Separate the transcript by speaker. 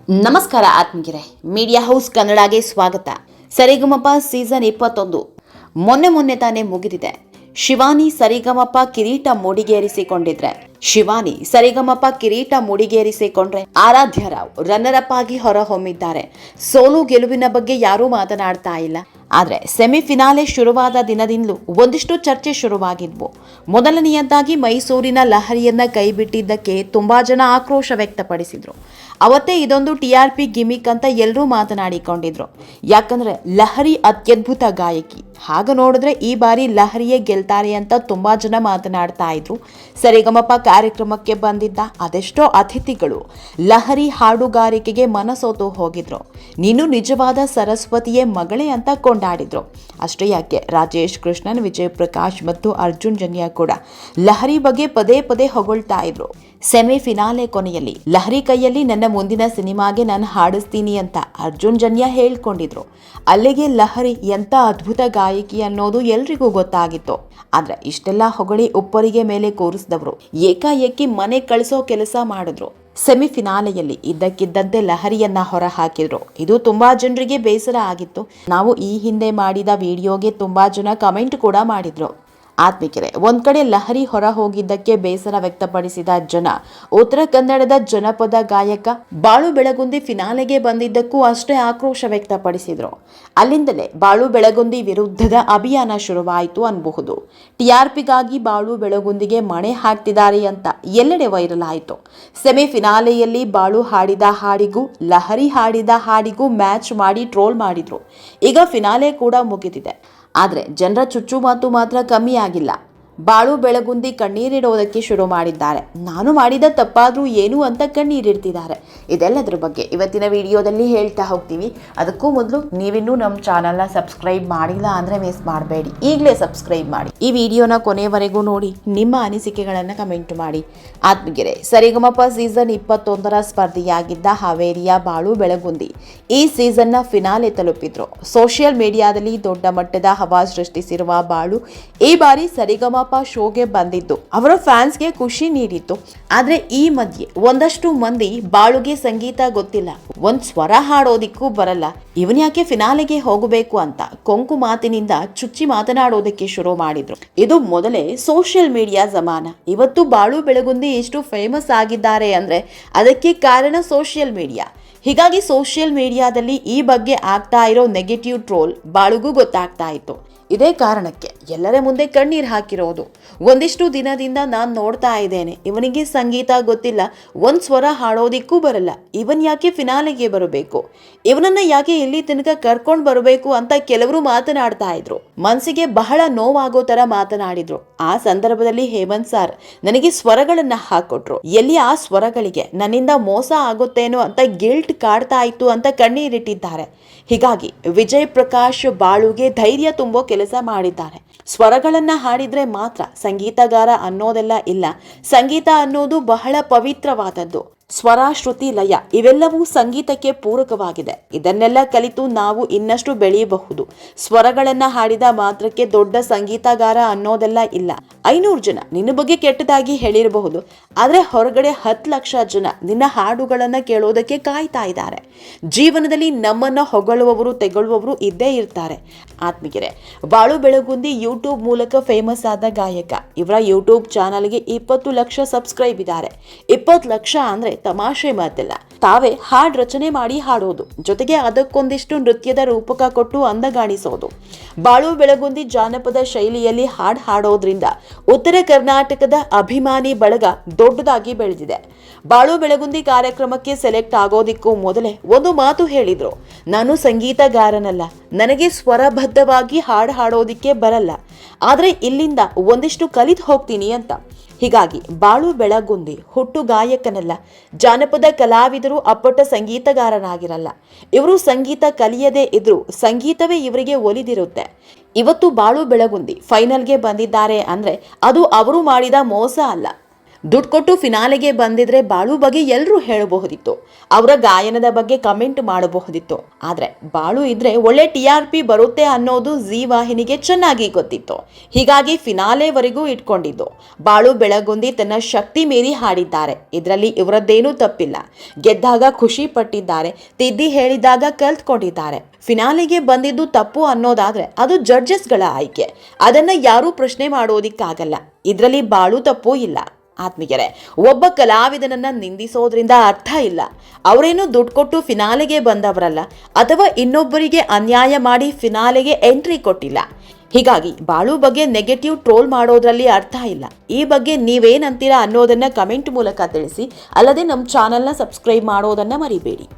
Speaker 1: ನಮಸ್ಕಾರ ಆತ್ಮಗಿರೆ media house ಕನ್ನಡಗೆ ಸ್ವಾಗತ. ಸರಿಗಮಪ season 21 ಮೊನ್ನೆ ತಾನೇ ಮುಗಿದಿದೆ. ಶಿವಾನಿ ಸರಿಗಮಪ ಕಿರೀಟ ಮುಡಿಗೇರಿಸಿಕೊಂಡಿದ್ರೆ ಆರಾಧ್ಯ ರಾವ್ ರನ್ನರ್ ಅಪ್ ಆಗಿ ಹೊರಹೊಮ್ಮಿದ್ದಾರೆ. ಸೋಲು ಗೆಲುವಿನ ಬಗ್ಗೆ ಯಾರೂ ಮಾತನಾಡ್ತಾ ಇಲ್ಲ. ಆದರೆ ಸೆಮಿಫಿನಾಲೆ ಶುರುವಾದ ದಿನದಿಂದಲೂ ಒಂದಿಷ್ಟು ಚರ್ಚೆ ಶುರುವಾಗಿದ್ವು. ಮೊದಲನೆಯದಾಗಿ ಮೈಸೂರಿನ ಲಹರಿಯನ್ನ ಕೈಬಿಟ್ಟಿದ್ದಕ್ಕೆ ತುಂಬಾ ಜನ ಆಕ್ರೋಶ ವ್ಯಕ್ತಪಡಿಸಿದ್ರು. ಅವತ್ತೇ ಇದೊಂದು TRP ಗಿಮಿಕ್ ಅಂತ ಎಲ್ಲರೂ ಮಾತನಾಡಿಕೊಂಡಿದ್ರು. ಯಾಕಂದ್ರೆ ಲಹರಿ ಅತ್ಯದ್ಭುತ ಗಾಯಕಿ. ಹಾಗೆ ನೋಡಿದ್ರೆ ಈ ಬಾರಿ ಲಹರಿಯೇ ಗೆಲ್ತಾರೆ ಅಂತ ತುಂಬಾ ಜನ ಮಾತನಾಡ್ತಾ ಇದ್ರು. ಸರಿಗಮಪ ಕಾರ್ಯಕ್ರಮಕ್ಕೆ ಬಂದಿದ್ದ ಅದೆಷ್ಟೋ ಅತಿಥಿಗಳು ಲಹರಿ ಹಾಡುಗಾರಿಕೆಗೆ ಮನಸೋತು ಹೋಗಿದ್ರು. ನೀನು ನಿಜವಾದ ಸರಸ್ವತಿಯೇ ಮಗಳೇ ಅಂತ ಕೊಂಡಾಡಿದ್ರು. ಅಷ್ಟೇ ಯಾಕೆ, ರಾಜೇಶ್ ಕೃಷ್ಣನ್, ವಿಜಯ್ ಪ್ರಕಾಶ್ ಮತ್ತು ಅರ್ಜುನ್ ಜನ್ಯ ಕೂಡ ಲಹರಿ ಬಗ್ಗೆ ಪದೇ ಪದೇ ಹೊಗಳ್ತಾ ಇದ್ರು. ಸೆಮಿಫಿನಾಲೆ ಕೊನೆಯಲ್ಲಿ ಲಹರಿ ಕೈಯಲ್ಲಿ ನನ್ನ ಮುಂದಿನ ಸಿನಿಮಾಗೆ ನಾನು ಹಾಡಿಸ್ತೀನಿ ಅಂತ ಅರ್ಜುನ್ ಜನ್ಯ ಹೇಳ್ಕೊಂಡಿದ್ರು. ಅಲ್ಲಿಗೆ ಲಹರಿ ಎಂತ ಅದ್ಭುತ ಗಾಯಕಿ ಅನ್ನೋದು ಎಲ್ರಿಗೂ ಗೊತ್ತಾಗಿತ್ತು. ಆದ್ರೆ ಇಷ್ಟೆಲ್ಲ ಹೊಗಳಿ ಉಪ್ಪರಿಗೆ ಮೇಲೆ ಕೂರಿಸಿದವರು ಏಕಾಏಕಿ ಮನೆ ಕಳಿಸೋ ಕೆಲಸ ಮಾಡಿದ್ರು. ಸೆಮಿಫಿನಾಲೆಯಲ್ಲಿ ಇದ್ದಕ್ಕಿದ್ದಂತೆ ಲಹರಿಯನ್ನ ಹೊರ ಹಾಕಿದ್ರು. ಇದು ತುಂಬಾ ಜನರಿಗೆ ಬೇಸರ ಆಗಿತ್ತು. ನಾವು ಈ ಹಿಂದೆ ಮಾಡಿದ ವಿಡಿಯೋಗೆ ತುಂಬಾ ಜನ ಕಮೆಂಟ್ ಕೂಡ ಮಾಡಿದ್ರು. ಆತ್ಮಿಕರೇ, ಒಂದ್ ಕಡೆ ಲಹರಿ ಹೊರ ಹೋಗಿದ್ದಕ್ಕೆ ಬೇಸರ ವ್ಯಕ್ತಪಡಿಸಿದ ಜನ, ಉತ್ತರ ಕನ್ನಡದ ಜನಪದ ಗಾಯಕ ಬಾಳು ಬೆಳಗುಂದಿ ಫಿನಾಲೆಗೆ ಬಂದಿದ್ದಕ್ಕೂ ಅಷ್ಟೇ ಆಕ್ರೋಶ ವ್ಯಕ್ತಪಡಿಸಿದ್ರು. ಅಲ್ಲಿಂದಲೇ ಬಾಳು ಬೆಳಗುಂದಿ ವಿರುದ್ಧದ ಅಭಿಯಾನ ಶುರುವಾಯಿತು ಅನ್ಬಹುದು. TRPಗಾಗಿ ಬಾಳು ಬೆಳಗುಂದಿಗೆ ಮಣೆ ಹಾಕ್ತಿದ್ದಾರೆ ಅಂತ ಎಲ್ಲೆಡೆ ವೈರಲ್ ಆಯಿತು. ಸೆಮಿಫಿನಾಲೆಯಲ್ಲಿ ಬಾಳು ಹಾಡಿದ ಹಾಡಿಗೂ ಲಹರಿ ಹಾಡಿದ ಹಾಡಿಗೂ ಮ್ಯಾಚ್ ಮಾಡಿ ಟ್ರೋಲ್ ಮಾಡಿದ್ರು. ಈಗ ಫಿನಾಲೆ ಕೂಡ ಮುಗಿದಿದೆ. ಆದರೆ ಜನರ ಚುಚ್ಚು ಮಾತು ಮಾತ್ರ ಕಮ್ಮಿ ಆಗಿಲ್ಲ. ಬಾಳು ಬೆಳಗುಂದಿ ಕಣ್ಣೀರಿಡೋದಕ್ಕೆ ಶುರು ಮಾಡಿದ್ದಾರೆ. ನಾನು ಮಾಡಿದ ತಪ್ಪಾದ್ರೂ ಏನು ಅಂತ ಕಣ್ಣೀರಿಡ್ತಿದ್ದಾರೆ. ಇದೆಲ್ಲದರ ಬಗ್ಗೆ ಇವತ್ತಿನ ವಿಡಿಯೋದಲ್ಲಿ ಹೇಳ್ತಾ ಹೋಗ್ತೀವಿ. ಅದಕ್ಕೂ ಮೊದಲು ನೀವಿನ್ನೂ ನಮ್ಮ ಚಾನಲ್ನ ಸಬ್ಸ್ಕ್ರೈಬ್ ಮಾಡಿಲ್ಲ ಅಂದರೆ ಮಿಸ್ ಮಾಡಬೇಡಿ, ಈಗಲೇ ಸಬ್ಸ್ಕ್ರೈಬ್ ಮಾಡಿ. ಈ ವಿಡಿಯೋನ ಕೊನೆಯವರೆಗೂ ನೋಡಿ ನಿಮ್ಮ ಅನಿಸಿಕೆಗಳನ್ನು ಕಮೆಂಟ್ ಮಾಡಿ. ಆತ್ಮಗೆರೆ ಸರಿಗಮಪ ಸೀಸನ್ 21ರ ಸ್ಪರ್ಧಿಯಾಗಿದ್ದ ಹಾವೇರಿಯ ಬಾಳು ಬೆಳಗುಂದಿ ಈ ಸೀಸನ್ನ ಫಿನಾಲೆ ತಲುಪಿದ್ರು. ಸೋಷಿಯಲ್ ಮೀಡಿಯಾದಲ್ಲಿ ದೊಡ್ಡ ಮಟ್ಟದ ಹವಾ ಸೃಷ್ಟಿಸಿರುವ ಬಾಳು ಈ ಬಾರಿ ಸರಿಗಮ ಶೋಗೆ ಬಂದಿದ್ದು ಅವರ ಫ್ಯಾನ್ಸ್ಗೆ ಖುಷಿ ನೀಡಿತ್ತು. ಆದ್ರೆ ಈ ಮಧ್ಯೆ ಒಂದಷ್ಟು ಮಂದಿ ಬಾಳುಗೆ ಸಂಗೀತ ಗೊತ್ತಿಲ್ಲ, ಒಂದ್ ಸ್ವರ ಹಾಡೋದಿಕ್ಕೂ ಬರಲ್ಲ, ಇವನ್ ಯಾಕೆ ಫಿನಾಲೆಗೆ ಹೋಗಬೇಕು ಅಂತ ಕೊಂಕು ಮಾತಿನಿಂದ ಚುಚ್ಚಿ ಮಾತನಾಡೋದಕ್ಕೆ ಶುರು ಮಾಡಿದ್ರು. ಇದು ಮೊದಲೇ ಸೋಷಿಯಲ್ ಮೀಡಿಯಾ ಜಮಾನ. ಇವತ್ತು ಬಾಳು ಬೆಳಗುಂದಿ ಎಷ್ಟು ಫೇಮಸ್ ಆಗಿದ್ದಾರೆ ಅಂದ್ರೆ ಅದಕ್ಕೆ ಕಾರಣ ಸೋಷಿಯಲ್ ಮೀಡಿಯಾ. ಹೀಗಾಗಿ ಸೋಷಿಯಲ್ ಮೀಡಿಯಾದಲ್ಲಿ ಈ ಬಗ್ಗೆ ಆಗ್ತಾ ಇರೋ ನೆಗೆಟಿವ್ ಟ್ರೋಲ್ ಬಾಳುಗೂ ಗೊತ್ತಾಗ್ತಾ ಇತ್ತು. ಇದೇ ಕಾರಣಕ್ಕೆ ಎಲ್ಲರ ಮುಂದೆ ಕಣ್ಣೀರು ಹಾಕಿರೋದು. ಒಂದಿಷ್ಟು ದಿನದಿಂದ ನಾನು ನೋಡ್ತಾ ಇದ್ದೇನೆ, ಇವನಿಗೆ ಸಂಗೀತ ಗೊತ್ತಿಲ್ಲ, ಒಂದ್ ಸ್ವರ ಹಾಡೋದಿಕ್ಕೂ ಬರಲ್ಲ, ಇವನ್ ಯಾಕೆ ಫಿನಾಲೆಗೆ ಬರಬೇಕು, ಇವನನ್ನ ಯಾಕೆ ಇಲ್ಲಿ ತನಕ ಕರ್ಕೊಂಡು ಬರಬೇಕು ಅಂತ ಕೆಲವರು ಮಾತನಾಡ್ತಾ ಇದ್ರು. ಮನಸ್ಸಿಗೆ ಬಹಳ ನೋವಾಗೋ ತರ ಮಾತನಾಡಿದ್ರು. ಆ ಸಂದರ್ಭದಲ್ಲಿ ಹೇಮಂತ್ ಸಾರ್ ನನಗೆ ಸ್ವರಗಳನ್ನ ಹಾಕೊಟ್ರು. ಎಲ್ಲಿ ಆ ಸ್ವರಗಳಿಗೆ ನನ್ನಿಂದ ಮೋಸ ಆಗುತ್ತೇನೋ ಅಂತ ಗಿಲ್ಟ್ ಕಾಡ್ತಾ ಇತ್ತು ಅಂತ ಕಣ್ಣೀರಿಟ್ಟಿದ್ದಾರೆ. ಹೀಗಾಗಿ ವಿಜಯ್ ಪ್ರಕಾಶ್ ಬಾಳುಗೆ ಧೈರ್ಯ ತುಂಬೋ ಕೆಲಸ ಮಾಡಿದ್ದಾರೆ. ಸ್ವರಗಳನ್ನ ಹಾಡಿದ್ರೆ ಮಾತ್ರ ಸಂಗೀತಗಾರ ಅನ್ನೋದೆಲ್ಲ ಇಲ್ಲ. ಸಂಗೀತ ಅನ್ನೋದು ಬಹಳ ಪವಿತ್ರವಾದದ್ದು. ಸ್ವರ, ಶ್ರುತಿ, ಲಯ ಇವೆಲ್ಲವೂ ಸಂಗೀತಕ್ಕೆ ಪೂರಕವಾಗಿದೆ. ಇದನ್ನೆಲ್ಲ ಕಲಿತು ನಾವು ಇನ್ನಷ್ಟು ಬೆಳೆಯಬಹುದು. ಸ್ವರಗಳನ್ನ ಹಾಡಿದ ಮಾತ್ರಕ್ಕೆ ದೊಡ್ಡ ಸಂಗೀತಗಾರ ಅನ್ನೋದೆಲ್ಲ ಇಲ್ಲ. 500 ಜನ ನಿನ್ನ ಬಗ್ಗೆ ಕೆಟ್ಟದಾಗಿ ಹೇಳಿರಬಹುದು, ಆದ್ರೆ ಹೊರಗಡೆ 10 ಲಕ್ಷ ಜನ ನಿನ್ನ ಹಾಡುಗಳನ್ನ ಕೇಳೋದಕ್ಕೆ ಕಾಯ್ತಾ ಇದ್ದಾರೆ. ಜೀವನದಲ್ಲಿ ನಮ್ಮನ್ನ ಹೊಗಳುವವರು ತೆಗಳುವವರು ಇದ್ದೇ ಇರ್ತಾರೆ. ಆತ್ಮೀಯರೇ, ಬಾಳು ಬೆಳಗುಂದಿ ಯೂಟ್ಯೂಬ್ ಮೂಲಕ ಫೇಮಸ್ ಆದ ಗಾಯಕ. ಇವರ ಯೂಟ್ಯೂಬ್ ಚಾನಲ್ಗೆ 20 ಲಕ್ಷ ಸಬ್ಸ್ಕ್ರೈಬ್ ಇದ್ದಾರೆ. 20 ಲಕ್ಷ ಅಂದ್ರೆ ತಮಾಷೆ ಮಾತಿಲ್ಲ. ತಾವೇ ಹಾಡ್ ರಚನೆ ಮಾಡಿ ಹಾಡೋದು, ಜೊತೆಗೆ ಅದಕ್ಕೊಂದಿಷ್ಟು ನೃತ್ಯದ ರೂಪಕ ಕೊಟ್ಟು ಅಂದಗಾಣಿಸೋದು. ಬಾಳು ಬೆಳಗುಂದಿ ಜಾನಪದ ಶೈಲಿಯಲ್ಲಿ ಹಾಡ್ ಹಾಡೋದ್ರಿಂದ ಉತ್ತರ ಕರ್ನಾಟಕದ ಅಭಿಮಾನಿ ಬಳಗ ದೊಡ್ಡದಾಗಿ ಬೆಳೆದಿದೆ. ಬಾಳು ಬೆಳಗುಂದಿ ಕಾರ್ಯಕ್ರಮಕ್ಕೆ ಸೆಲೆಕ್ಟ್ ಆಗೋದಿಕ್ಕೂ ಮೊದಲೇ ಒಂದು ಮಾತು ಹೇಳಿದ್ರು, ನಾನು ಸಂಗೀತಗಾರನಲ್ಲ, ನನಗೆ ಸ್ವರಬದ್ಧವಾಗಿ ಹಾಡು ಹಾಡೋದಿಕ್ಕೆ ಬರಲ್ಲ, ಆದ್ರೆ ಇಲ್ಲಿಂದ ಒಂದಿಷ್ಟು ಕಲಿತು ಹೋಗ್ತೀನಿ ಅಂತ. ಹೀಗಾಗಿ ಬಾಳು ಬೆಳಗುಂದಿ ಹುಟ್ಟು ಗಾಯಕನಲ್ಲ, ಜಾನಪದ ಕಲಾವಿದರು ಅಪ್ಪಟ ಸಂಗೀತಗಾರನಾಗಿರಲ್ಲ. ಇವರು ಸಂಗೀತ ಕಲಿಯದೇ ಇದ್ರೂ ಸಂಗೀತವೇ ಇವರಿಗೆ ಒಲಿದಿರುತ್ತೆ. ಇವತ್ತು ಬಾಳು ಬೆಳಗುಂದಿ ಫೈನಲ್ಗೆ ಬಂದಿದ್ದಾರೆ ಅಂದ್ರೆ ಅದು ಅವರು ಮಾಡಿದ ಮೋಸ ಅಲ್ಲ, ದುಡ್ಡು ಕೊಟ್ಟು ಫಿನಾಲೆಗೆ ಬಂದಿದ್ರೆ ಬಾಳು ಬಗ್ಗೆ ಎಲ್ಲರೂ ಹೇಳಬಹುದಿತ್ತು, ಅವರ ಗಾಯನದ ಬಗ್ಗೆ ಕಮೆಂಟ್ ಮಾಡಬಹುದಿತ್ತು. ಆದ್ರೆ ಬಾಳು ಇದ್ರೆ ಒಳ್ಳೆ TRP ಬರುತ್ತೆ ಅನ್ನೋದು ಜೀ ವಾಹಿನಿಗೆ ಚೆನ್ನಾಗಿ ಗೊತ್ತಿತ್ತು. ಹೀಗಾಗಿ ಫಿನಾಲೆವರೆಗೂ ಇಟ್ಕೊಂಡಿದ್ದು. ಬಾಳು ಬೆಳಗುಂದಿ ತನ್ನ ಶಕ್ತಿ ಮೀರಿ ಹಾಡಿದ್ದಾರೆ. ಇದರಲ್ಲಿ ಇವರದ್ದೇನೂ ತಪ್ಪಿಲ್ಲ. ಗೆದ್ದಾಗ ಖುಷಿ ಪಟ್ಟಿದ್ದಾರೆ, ತಿದ್ದಿ ಹೇಳಿದಾಗ ಕಲ್ತ್ಕೊಂಡಿದ್ದಾರೆ. ಫಿನಾಲೆಗೆ ಬಂದಿದ್ದು ತಪ್ಪು ಅನ್ನೋದಾದ್ರೆ ಅದು ಜಡ್ಜಸ್ಗಳ ಆಯ್ಕೆ. ಅದನ್ನ ಯಾರೂ ಪ್ರಶ್ನೆ ಮಾಡೋದಿಕ್ಕಾಗಲ್ಲ. ಇದರಲ್ಲಿ ಬಾಳು ತಪ್ಪು ಇಲ್ಲ. ಆತ್ಮೀಯರೇ, ಒಬ್ಬ ಕಲಾವಿದನನ್ನ ನಿಂದಿಸೋದ್ರಿಂದ ಅರ್ಥ ಇಲ್ಲ. ಅವರೇನು ದುಡ್ಡು ಕೊಟ್ಟು ಫಿನಾಲೆಗೆ ಬಂದವರಲ್ಲ, ಅಥವಾ ಇನ್ನೊಬ್ಬರಿಗೆ ಅನ್ಯಾಯ ಮಾಡಿ ಫಿನಾಲೆಗೆ ಎಂಟ್ರಿ ಕೊಟ್ಟಿಲ್ಲ. ಹೀಗಾಗಿ ಬಾಳು ಬಗ್ಗೆ ನೆಗೆಟಿವ್ ಟ್ರೋಲ್ ಮಾಡೋದ್ರಲ್ಲಿ ಅರ್ಥ ಇಲ್ಲ. ಈ ಬಗ್ಗೆ ನೀವೇನಂತೀರಾ ಅನ್ನೋದನ್ನ ಕಮೆಂಟ್ ಮೂಲಕ ತಿಳಿಸಿ. ಅಲ್ಲದೆ ನಮ್ಮ ಚಾನೆಲ್ನ ಸಬ್ಸ್ಕ್ರೈಬ್ ಮಾಡೋದನ್ನ ಮರಿಬೇಡಿ.